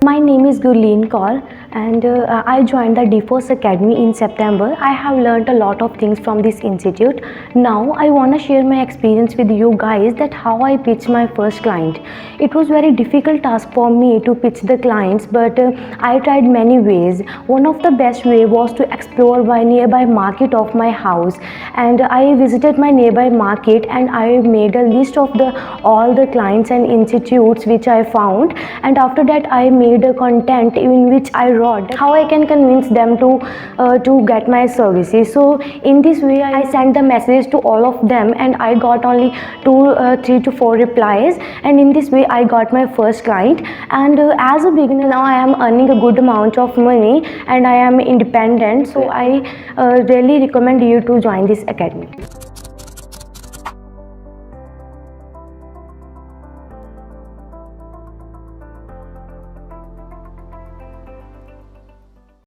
My name is Gurleen Kaur and I joined the Dforce Academy in September. I have learned a lot of things from this institute. Now I want to share my experience with you guys that how I pitched my first client. It was very difficult task for me to pitch the clients, but I tried many ways. One of the best way was to explore my nearby market of my house, and I visited my nearby market and I made a list of all the clients and institutes which I found, and after that I made a content in which I wrote how I can convince them to get my services. So in this way I sent the message to all of them and I got only 3 to 4 replies, and in this way I got my first client. And as a beginner now I am earning a good amount of money and I am independent, so I really recommend you to join this academy.